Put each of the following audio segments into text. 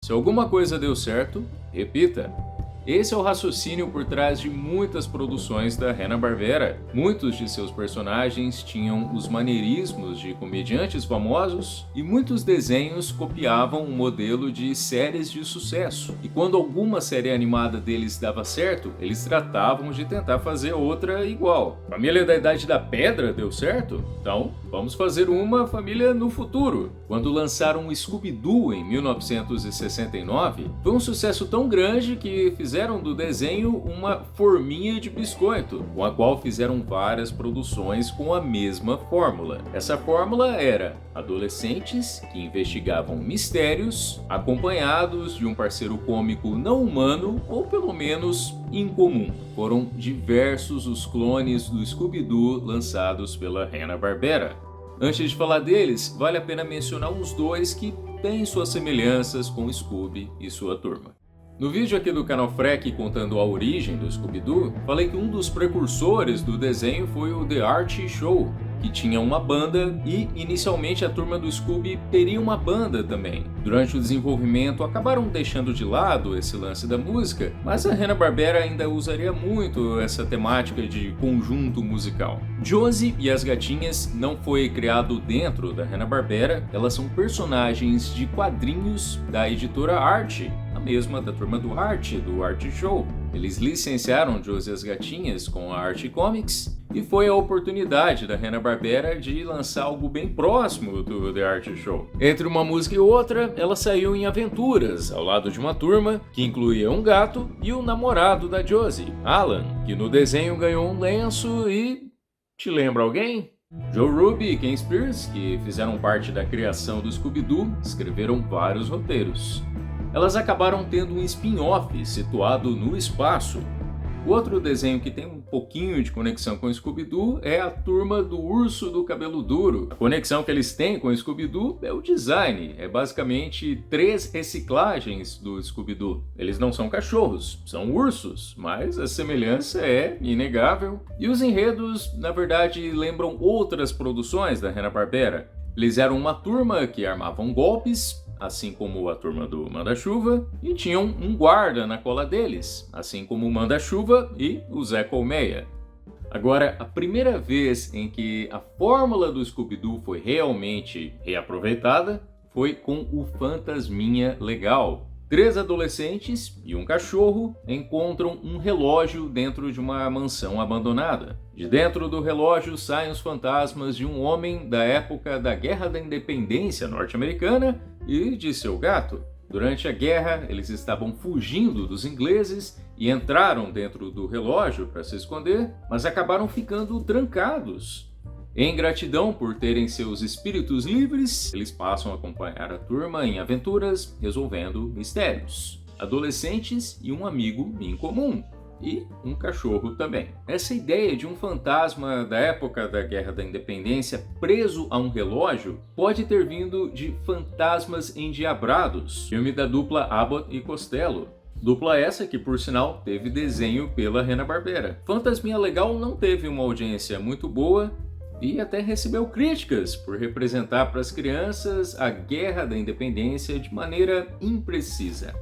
Se alguma coisa deu certo, repita. Esse é o raciocínio por trás de muitas produções da Hanna-Barbera. Muitos de seus personagens tinham os maneirismos de comediantes famosos e muitos desenhos copiavam um modelo de séries de sucesso. E quando alguma série animada deles dava certo, eles tratavam de tentar fazer outra igual. Família da Idade da Pedra deu certo? Então, vamos fazer uma família no futuro. Quando lançaram o Scooby-Doo em 1969, foi um sucesso tão grande que fizeram do desenho uma forminha de biscoito, com a qual fizeram várias produções com a mesma fórmula. Essa fórmula era adolescentes que investigavam mistérios, acompanhados de um parceiro cômico não humano ou pelo menos incomum. Foram diversos os clones do Scooby-Doo lançados pela Hanna-Barbera. Antes de falar deles, vale a pena mencionar uns dois que têm suas semelhanças com Scooby e sua turma. No vídeo aqui do canal Freck contando a origem do Scooby-Doo, falei que um dos precursores do desenho foi o The Archie Show, que tinha uma banda e inicialmente a turma do Scooby teria uma banda também. Durante o desenvolvimento acabaram deixando de lado esse lance da música, mas a Hanna-Barbera ainda usaria muito essa temática de conjunto musical. Josie e as Gatinhas não foi criado dentro da Hanna-Barbera, elas são personagens de quadrinhos da editora Archie, a mesma da turma do Archie, do Archie Show. Eles licenciaram Josie e as Gatinhas com a Archie Comics e foi a oportunidade da Hanna-Barbera de lançar algo bem próximo do The Archie Show. Entre uma música e outra, ela saiu em aventuras ao lado de uma turma que incluía um gato e o namorado da Josie, Alan, que no desenho ganhou um lenço e... te lembra alguém? Joe Ruby e Ken Spears, que fizeram parte da criação do Scooby-Doo, escreveram vários roteiros. Elas acabaram tendo um spin-off situado no espaço. O outro desenho que tem um pouquinho de conexão com o Scooby-Doo é a turma do Urso do Cabelo Duro. A conexão que eles têm com o Scooby-Doo é o design, é basicamente 3 reciclagens do Scooby-Doo. Eles não são cachorros, são ursos, mas a semelhança é inegável. E os enredos, na verdade, lembram outras produções da Hanna-Barbera. Eles eram uma turma que armavam golpes, assim como a turma do Manda-Chuva, e tinham um guarda na cola deles, assim como o Manda-Chuva e o Zé Colmeia. Agora, a primeira vez em que a fórmula do Scooby-Doo foi realmente reaproveitada foi com o Fantasminha Legal. 3 adolescentes e um cachorro encontram um relógio dentro de uma mansão abandonada. De dentro do relógio saem os fantasmas de um homem da época da Guerra da Independência norte-americana e de seu gato. Durante a guerra, eles estavam fugindo dos ingleses e entraram dentro do relógio para se esconder, mas acabaram ficando trancados. Em gratidão por terem seus espíritos livres, eles passam a acompanhar a turma em aventuras, resolvendo mistérios. Adolescentes e um amigo em comum. E um cachorro também. Essa ideia de um fantasma da época da Guerra da Independência preso a um relógio pode ter vindo de Fantasmas Endiabrados, filme da dupla Abbott e Costello. Dupla essa que, por sinal, teve desenho pela Hanna-Barbera. Fantasminha Legal não teve uma audiência muito boa e até recebeu críticas por representar para as crianças a Guerra da Independência de maneira imprecisa.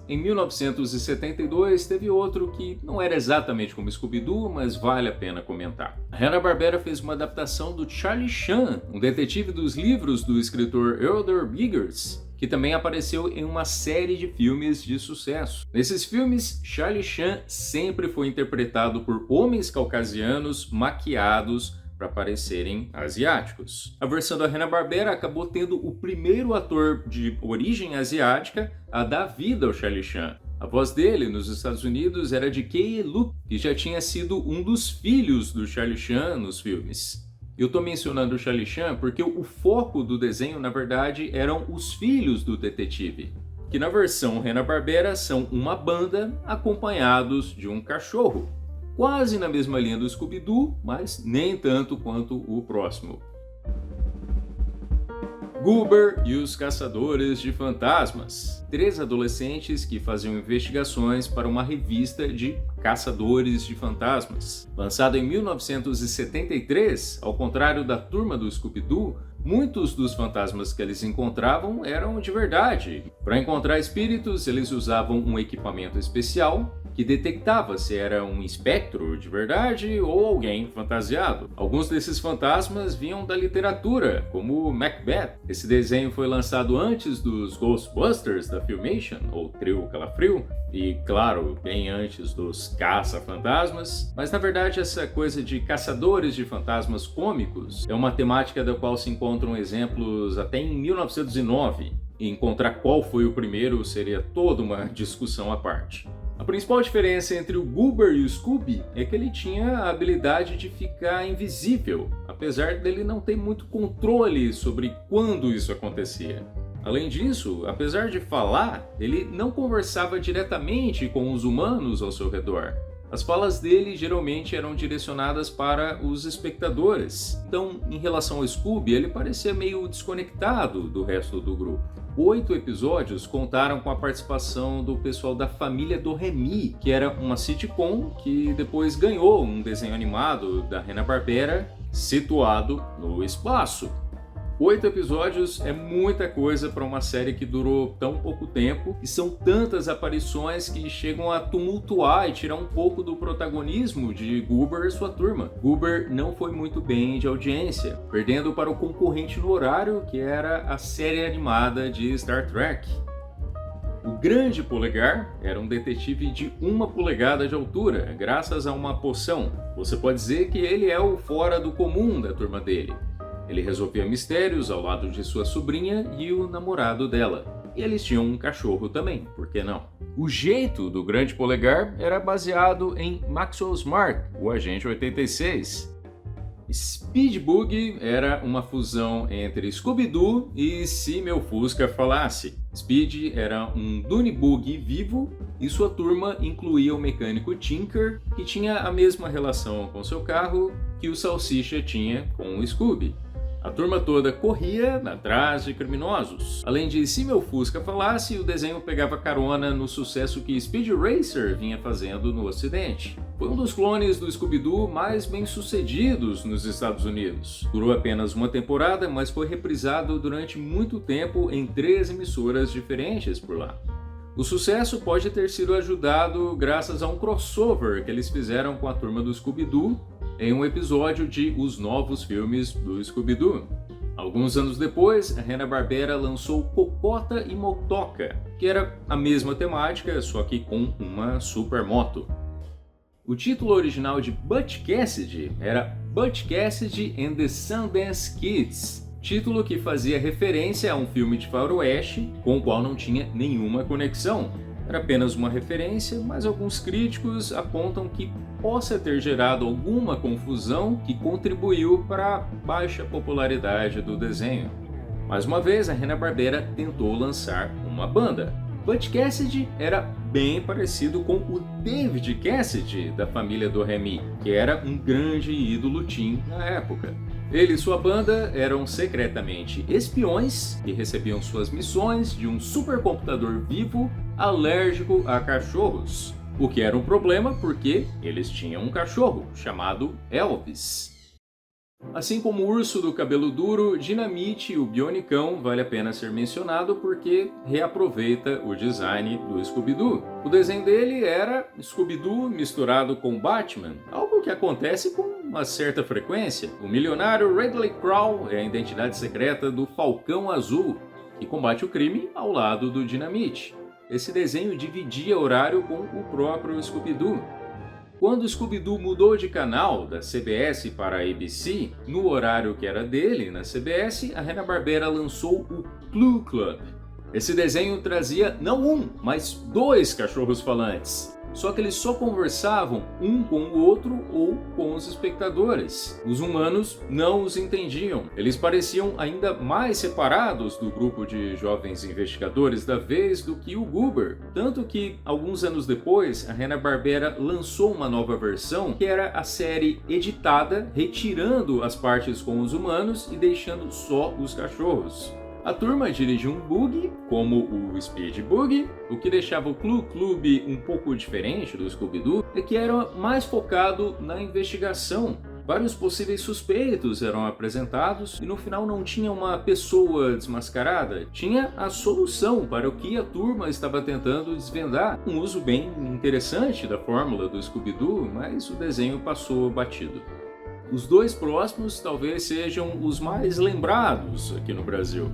Em 1972 teve outro que não era exatamente como Scooby-Doo, mas vale a pena comentar. A Hanna-Barbera fez uma adaptação do Charlie Chan, um detetive dos livros do escritor Elder Biggers, que também apareceu em uma série de filmes de sucesso. Nesses filmes, Charlie Chan sempre foi interpretado por homens caucasianos maquiados para parecerem asiáticos. A versão da Hanna-Barbera acabou tendo o primeiro ator de origem asiática a dar vida ao Charlie Chan. A voz dele nos Estados Unidos era de Keye-Luke, que já tinha sido um dos filhos do Charlie Chan nos filmes. Eu estou mencionando o Charlie Chan porque o foco do desenho, na verdade, eram os filhos do detetive, que na versão Hanna-Barbera são uma banda acompanhados de um cachorro. Quase na mesma linha do Scooby-Doo, mas nem tanto quanto o próximo. Goober e os Caçadores de Fantasmas. 3 adolescentes que faziam investigações para uma revista de caçadores de fantasmas. Lançado em 1973, ao contrário da turma do Scooby-Doo, Muitos dos fantasmas que eles encontravam eram de verdade. Para encontrar espíritos, eles usavam um equipamento especial que detectava se era um espectro de verdade ou alguém fantasiado. Alguns desses fantasmas vinham da literatura, como Macbeth. Esse desenho foi lançado antes dos Ghostbusters da Filmation, ou Trio Calafrio, e claro, bem antes dos Caça-Fantasmas. Mas na verdade essa coisa de caçadores de fantasmas cômicos é uma temática da qual se encontram exemplos até em 1909. E encontrar qual foi o primeiro seria toda uma discussão à parte. A principal diferença entre o Goober e o Scooby é que ele tinha a habilidade de ficar invisível, apesar dele não ter muito controle sobre quando isso acontecia. Além disso, apesar de falar, ele não conversava diretamente com os humanos ao seu redor. As falas dele geralmente eram direcionadas para os espectadores. Então, em relação ao Scooby, ele parecia meio desconectado do resto do grupo. 8 episódios contaram com a participação do pessoal da família do Remy, que era uma sitcom que depois ganhou um desenho animado da Hanna-Barbera situado no espaço. 8 episódios é muita coisa para uma série que durou tão pouco tempo e são tantas aparições que chegam a tumultuar e tirar um pouco do protagonismo de Goober e sua turma. Goober não foi muito bem de audiência, perdendo para o concorrente no horário, que era a série animada de Star Trek. O Grande Polegar era um detetive de 1 polegada de altura, graças a uma poção. Você pode dizer que ele é o fora do comum da turma dele. Ele resolvia mistérios ao lado de sua sobrinha e o namorado dela. E eles tinham um cachorro também, por que não? O jeito do Grande Polegar era baseado em Maxwell Smart, o Agente 86. Speed Bug era uma fusão entre Scooby-Doo e Se Meu Fusca Falasse. Speed era um Dune Bug vivo e sua turma incluía o mecânico Tinker, que tinha a mesma relação com seu carro que o Salsicha tinha com o Scooby. A turma toda corria atrás de criminosos. Além de Se Meu Fusca Falasse, o desenho pegava carona no sucesso que Speed Racer vinha fazendo no Ocidente. Foi um dos clones do Scooby-Doo mais bem-sucedidos nos Estados Unidos. Durou apenas uma temporada, mas foi reprisado durante muito tempo em 3 emissoras diferentes por lá. O sucesso pode ter sido ajudado graças a um crossover que eles fizeram com a turma do Scooby-Doo em um episódio de Os Novos Filmes do Scooby-Doo. Alguns anos depois, a Hanna-Barbera lançou Cocota e Motoca, que era a mesma temática, só que com uma supermoto. O título original de Butch Cassidy era Butch Cassidy and the Sundance Kids, título que fazia referência a um filme de faroeste com o qual não tinha nenhuma conexão. Era apenas uma referência, mas alguns críticos apontam que possa ter gerado alguma confusão que contribuiu para a baixa popularidade do desenho. Mais uma vez, a Hanna-Barbera tentou lançar uma banda. Butch Cassidy era bem parecido com o David Cassidy da família do Remy, que era um grande ídolo teen na época. Ele e sua banda eram secretamente espiões que recebiam suas missões de um supercomputador vivo alérgico a cachorros, o que era um problema porque eles tinham um cachorro chamado Elvis. Assim como o Urso do Cabelo Duro, Dinamite e o Bionicão vale a pena ser mencionado porque reaproveita o design do Scooby-Doo. O desenho dele era Scooby-Doo misturado com Batman, algo que acontece com uma certa frequência. O milionário Ridley Crowe é a identidade secreta do Falcão Azul, que combate o crime ao lado do Dinamite. Esse desenho dividia horário com o próprio Scooby-Doo. Quando o Scooby-Doo mudou de canal da CBS para a ABC, no horário que era dele, na CBS, a Hanna-Barbera lançou o Clue Club. Esse desenho trazia não um, mas 2 cachorros falantes. Só que eles só conversavam um com o outro ou com os espectadores. Os humanos não os entendiam. Eles pareciam ainda mais separados do grupo de jovens investigadores da vez do que o Goober. Tanto que, alguns anos depois, a Hanna-Barbera lançou uma nova versão que era a série editada, retirando as partes com os humanos e deixando só os cachorros. A turma dirigiu um bug, como o Speed Bug. O que deixava o Clue Club um pouco diferente do Scooby-Doo é que era mais focado na investigação. Vários possíveis suspeitos eram apresentados e no final não tinha uma pessoa desmascarada, tinha a solução para o que a turma estava tentando desvendar. Um uso bem interessante da fórmula do Scooby-Doo, mas o desenho passou batido. Os dois próximos talvez sejam os mais lembrados aqui no Brasil.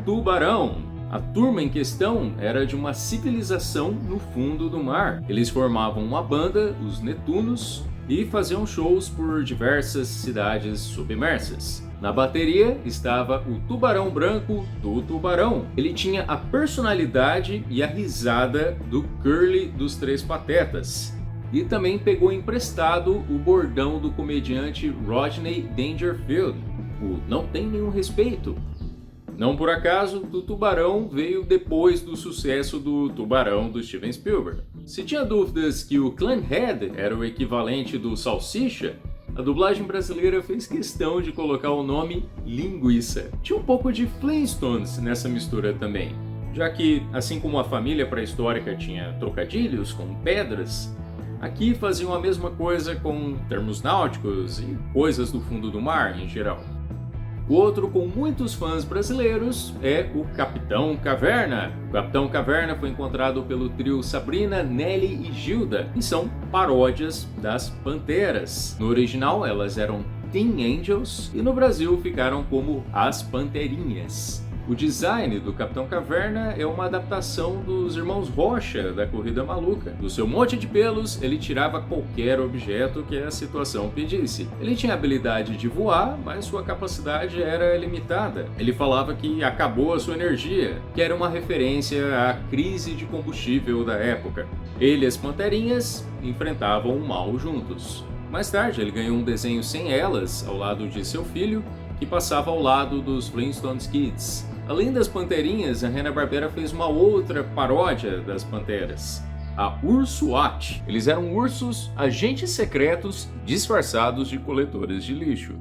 Tubarão. A turma em questão era de uma civilização no fundo do mar. Eles formavam uma banda, os Netunos, e faziam shows por diversas cidades submersas. Na bateria estava o Tubarão Branco do Tubarão. Ele tinha a personalidade e a risada do Curly dos Três Patetas. E também pegou emprestado o bordão do comediante Rodney Dangerfield, o "não tem nenhum respeito". Não por acaso, o Tubarão veio depois do sucesso do Tubarão do Steven Spielberg. Se tinha dúvidas que o Clanhead era o equivalente do Salsicha, a dublagem brasileira fez questão de colocar o nome Linguiça. Tinha um pouco de Flintstones nessa mistura também, já que, assim como a família pré-histórica tinha trocadilhos com pedras, aqui faziam a mesma coisa com termos náuticos e coisas do fundo do mar em geral. O outro com muitos fãs brasileiros é o Capitão Caverna. O Capitão Caverna foi encontrado pelo trio Sabrina, Nelly e Gilda e são paródias das Panteras. No original elas eram Teen Angels e no Brasil ficaram como As Panterinhas. O design do Capitão Caverna é uma adaptação dos Irmãos Rocha da Corrida Maluca. Do seu monte de pelos, ele tirava qualquer objeto que a situação pedisse. Ele tinha a habilidade de voar, mas sua capacidade era limitada. Ele falava que acabou a sua energia, que era uma referência à crise de combustível da época. Ele e as Panterinhas enfrentavam o mal juntos. Mais tarde, ele ganhou um desenho sem elas, ao lado de seu filho, que passava ao lado dos Flintstones Kids. Além das Panterinhas, a Hanna-Barbera fez uma outra paródia das Panteras, a Ursuat. Eles eram ursos, agentes secretos, disfarçados de coletores de lixo.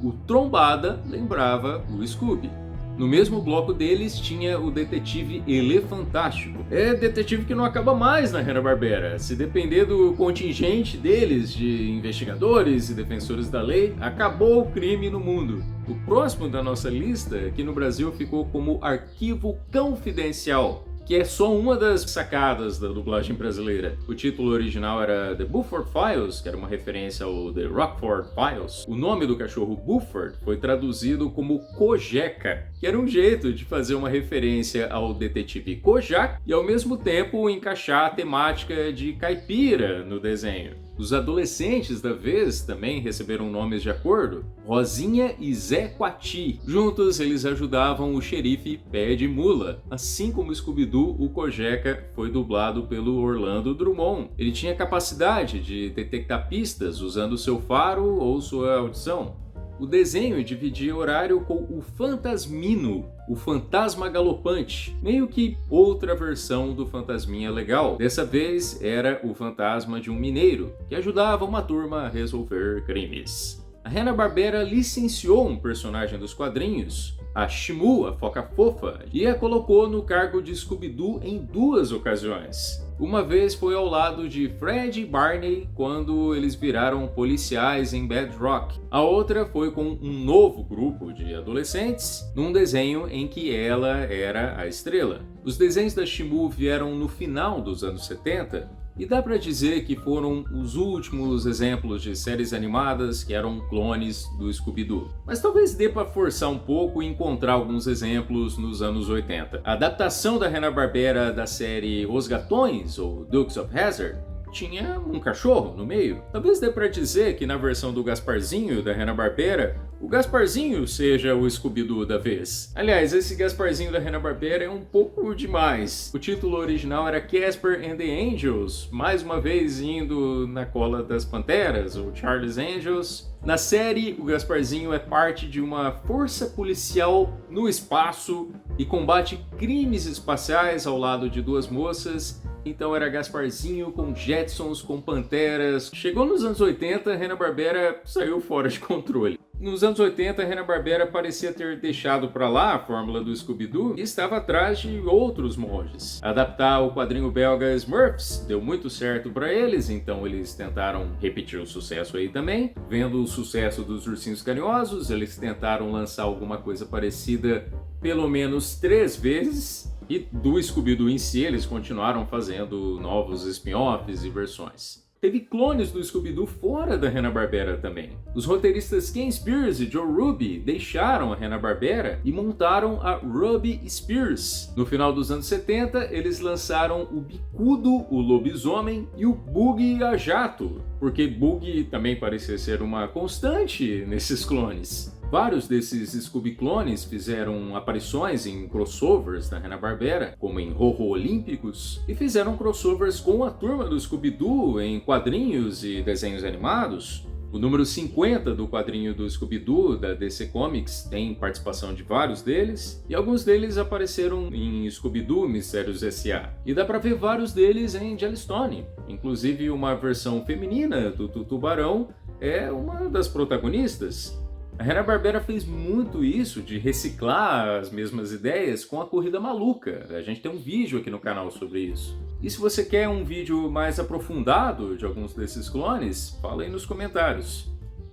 O Trombada lembrava o Scooby. No mesmo bloco deles tinha o detetive Elefantástico. É detetive que não acaba mais na Hanna-Barbera. Se depender do contingente deles, de investigadores e defensores da lei, acabou o crime no mundo. O próximo da nossa lista aqui no Brasil ficou como Arquivo Confidencial, que é só uma das sacadas da dublagem brasileira. O título original era The Buford Files, que era uma referência ao The Rockford Files. O nome do cachorro Buford foi traduzido como Cojeca, que era um jeito de fazer uma referência ao detetive Kojak e ao mesmo tempo encaixar a temática de caipira no desenho. Os adolescentes da vez também receberam nomes de acordo: Rosinha e Zé Quati. Juntos eles ajudavam o xerife Pé de Mula. Assim como Scooby-Doo, o Cojeca foi dublado pelo Orlando Drummond. Ele tinha capacidade de detectar pistas usando seu faro ou sua audição. O desenho dividia horário com o Fantasmino, o fantasma galopante, meio que outra versão do Fantasminha legal. Dessa vez era o fantasma de um mineiro, que ajudava uma turma a resolver crimes. A Hanna-Barbera licenciou um personagem dos quadrinhos, a Shimu, a Foca Fofa, e a colocou no cargo de Scooby-Doo em 2 ocasiões. Uma vez foi ao lado de Fred e Barney quando eles viraram policiais em Bedrock. A outra foi com um novo grupo de adolescentes, num desenho em que ela era a estrela. Os desenhos da Shimu vieram no final dos anos 70, e dá pra dizer que foram os últimos exemplos de séries animadas que eram clones do Scooby-Doo. Mas talvez dê pra forçar um pouco e encontrar alguns exemplos nos anos 80. A adaptação da Hanna-Barbera da série Os Gatões, ou Dukes of Hazzard, tinha um cachorro no meio. Talvez dê pra dizer que na versão do Gasparzinho da Hanna-Barbera, o Gasparzinho seja o Scooby-Doo da vez. Aliás, esse Gasparzinho da Hanna-Barbera é um pouco demais. O título original era Casper and the Angels, mais uma vez indo na cola das Panteras, ou Charlie's Angels. Na série, o Gasparzinho é parte de uma força policial no espaço e combate crimes espaciais ao lado de 2 moças. Então era Gasparzinho com Jetsons, com Panteras. Chegou nos anos 80, Hanna-Barbera saiu fora de controle. Nos anos 80, a Hanna-Barbera parecia ter deixado para lá a fórmula do Scooby-Doo e estava atrás de outros moldes. Adaptar o quadrinho belga Smurfs deu muito certo para eles, então eles tentaram repetir o sucesso aí também. Vendo o sucesso dos Ursinhos Carinhosos, eles tentaram lançar alguma coisa parecida pelo menos 3 vezes. E do Scooby-Doo em si, eles continuaram fazendo novos spin-offs e versões. Teve clones do Scooby-Doo fora da Hanna-Barbera também. Os roteiristas Ken Spears e Joe Ruby deixaram a Hanna-Barbera e montaram a Ruby Spears. No final dos anos 70, eles lançaram o Bicudo, o Lobisomem e o Boogie a Jato, porque Boogie também parecia ser uma constante nesses clones. Vários desses Scooby-clones fizeram aparições em crossovers da Hanna-Barbera, como em Ho-Ho Olímpicos, e fizeram crossovers com a turma do Scooby-Doo em quadrinhos e desenhos animados. O número 50 do quadrinho do Scooby-Doo da DC Comics tem participação de vários deles, e alguns deles apareceram em Scooby-Doo Mistérios S.A. E dá pra ver vários deles em Jellystone, inclusive uma versão feminina do Tubarão é uma das protagonistas. A Hanna-Barbera fez muito isso de reciclar as mesmas ideias com a Corrida Maluca. A gente tem um vídeo aqui no canal sobre isso. E se você quer um vídeo mais aprofundado de alguns desses clones, fala aí nos comentários.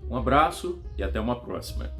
Um abraço e até uma próxima.